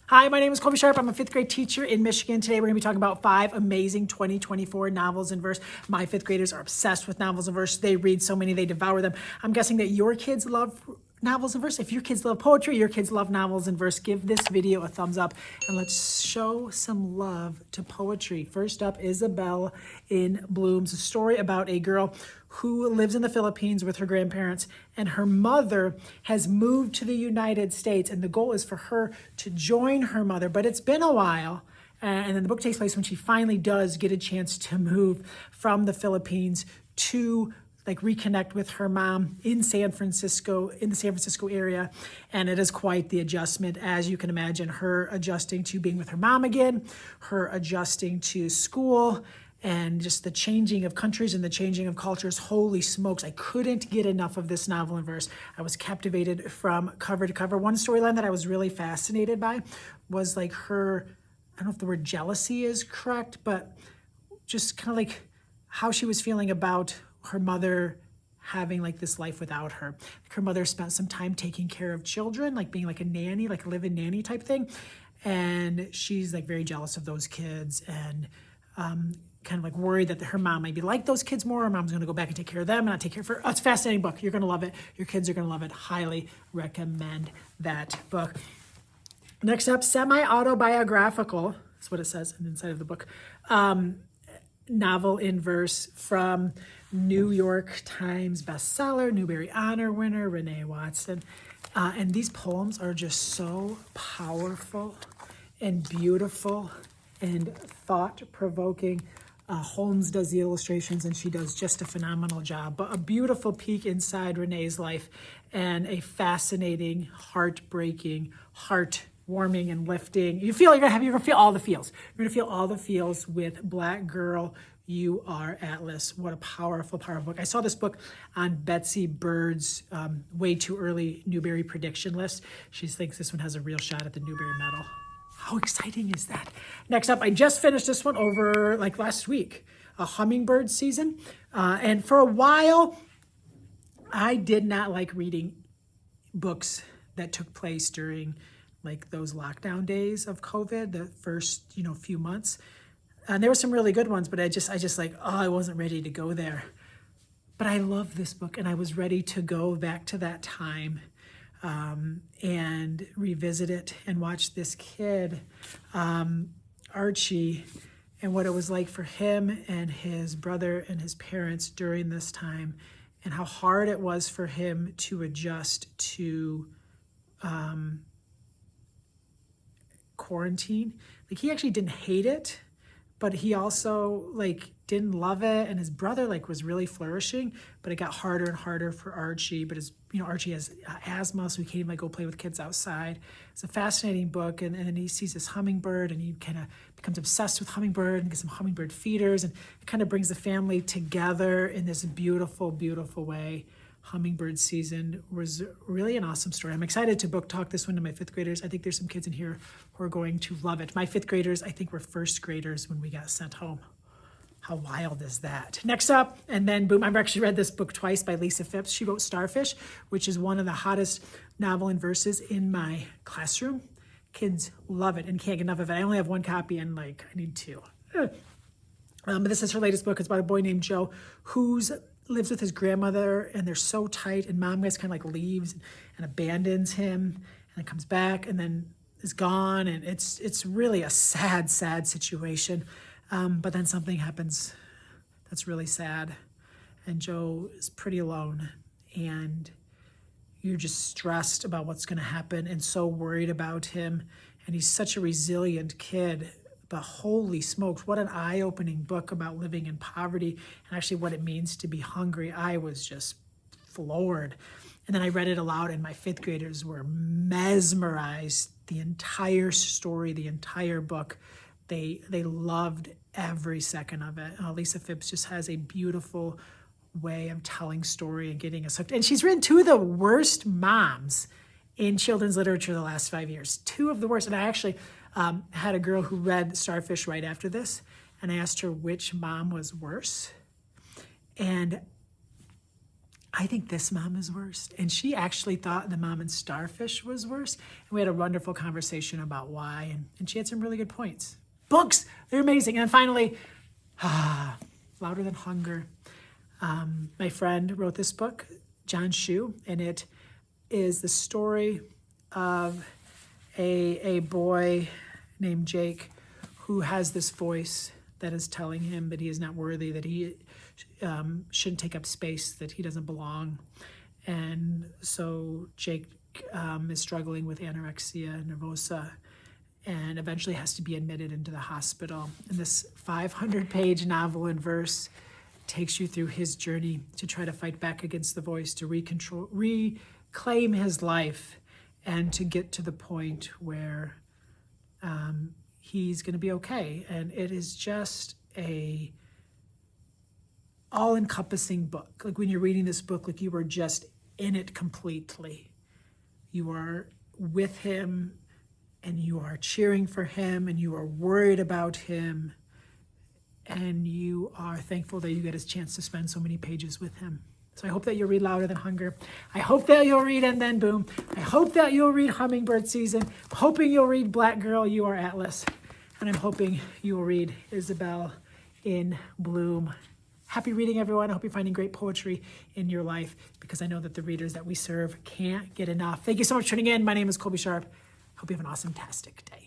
Hi, my name is Colby Sharp. I'm a fifth grade teacher in Michigan. Today we're going to be talking about 5 amazing 2024 novels in verse. My fifth graders are obsessed with novels in verse. They read so many, they devour them. I'm guessing that your kids love novels in verse. If your kids love poetry, your kids love novels in verse, give this video a thumbs up and let's show some love to poetry. First up, Isabelle in Blooms, a story about a girl who lives in the Philippines with her grandparents, and her mother has moved to the United States, and the goal is for her to join her mother, but it's been a while. And then the book takes place when she finally does get a chance to move from the Philippines to reconnect with her mom in San Francisco, in the San Francisco area. And it is quite the adjustment, as you can imagine, her adjusting to being with her mom again, her adjusting to school, and just the changing of countries and the changing of cultures. Holy smokes, I couldn't get enough of this novel in verse. I was captivated from cover to cover. One storyline that I was really fascinated by was her, I don't know if the word jealousy is correct, but just kind of how she was feeling about her mother having this life without her. Her mother spent some time taking care of children, being a nanny, a live-in nanny type thing. And she's very jealous of those kids and kind of worried that her mom maybe like those kids more. Her mom's going to go back and take care of them and not take care of her. Oh, it's a fascinating book. You're going to love it. Your kids are going to love it. Highly recommend that book. Next up, Semiautobiographical. That's what it says inside of the book. Novel in verse from New York Times bestseller, Newbery Honor winner, Renee Watson. And these poems are just so powerful and beautiful and thought-provoking. Holmes does the illustrations and she does just a phenomenal job. But a beautiful peek inside Renee's life and a fascinating, heartbreaking, heartwarming and lifting. You're gonna feel all the feels. You're gonna feel all the feels with Black Girl, You Are Atlas. What a powerful, powerful book. I saw this book on Betsy Bird's way too early Newbery prediction list. She thinks this one has a real shot at the Newbery medal. How exciting is that? Next up, I just finished this one over last week, a Hummingbird season. And for a while, I did not like reading books that took place during those lockdown days of COVID, the first, few months. And there were some really good ones, but I wasn't ready to go there. But I love this book and I was ready to go back to that time and revisit it and watch this kid, Archie, and what it was like for him and his brother and his parents during this time, and how hard it was for him to adjust to quarantine. He actually didn't hate it, but he also didn't love it, and his brother was really flourishing, but it got harder and harder for Archie. But Archie has asthma, so he can't even go play with kids outside. It's a fascinating book, and then he sees this hummingbird and he kind of becomes obsessed with hummingbird and gets some hummingbird feeders, and it kind of brings the family together in this beautiful, beautiful way. Hummingbird season was really an awesome story. I'm excited to book talk this one to my fifth graders. I think there's some kids in here who are going to love it. My fifth graders, I think, were first graders when we got sent home. How wild is that? Next up, and then boom, I've actually read this book twice by Lisa Phipps. She wrote Starfish, which is one of the hottest novel in verses in my classroom. Kids love it and can't get enough of it. I only have one copy and I need 2. But this is her latest book. It's about a boy named Joe who's lives with his grandmother, and they're so tight, and mom gets kind of leaves and abandons him and then comes back and then is gone, and it's really a sad, sad situation. But then something happens that's really sad, and Joe is pretty alone, and you're just stressed about what's going to happen and so worried about him, and he's such a resilient kid. But holy smokes, what an eye-opening book about living in poverty and actually what it means to be hungry. I was just floored. And then I read it aloud and my fifth graders were mesmerized. The entire story, the entire book, they loved every second of it. Lisa Phipps just has a beautiful way of telling story and getting us hooked. And she's written 2 of the worst moms in children's literature the last 5 years. 2 of the worst. And I actually had a girl who read Starfish right after this, and I asked her which mom was worse. And I think this mom is worse. And she actually thought the mom in Starfish was worse. And we had a wonderful conversation about why. And she had some really good points. Books, they're amazing. And finally, Louder Than Hunger. My friend wrote this book, John Shue, and it is the story of a boy named Jake who has this voice that is telling him that he is not worthy, that he shouldn't take up space, that he doesn't belong. And so Jake is struggling with anorexia nervosa and eventually has to be admitted into the hospital. And this 500-page novel in verse takes you through his journey to try to fight back against the voice, to reclaim his life, and to get to the point where he's going to be okay. And it is just a all-encompassing book. Like when you're reading this book, like you are just in it completely. You are with him, and you are cheering for him, and you are worried about him, and you are thankful that you get a chance to spend so many pages with him. So I hope that you'll read Louder Than Hunger. I hope that you'll read And Then Boom. I hope that you'll read Hummingbird Season. I'm hoping you'll read Black Girl, You Are Atlas. And I'm hoping you will read Isabelle in Bloom. Happy reading, everyone. I hope you're finding great poetry in your life, because I know that the readers that we serve can't get enough. Thank you so much for tuning in. My name is Colby Sharp. Hope you have an awesome-tastic day.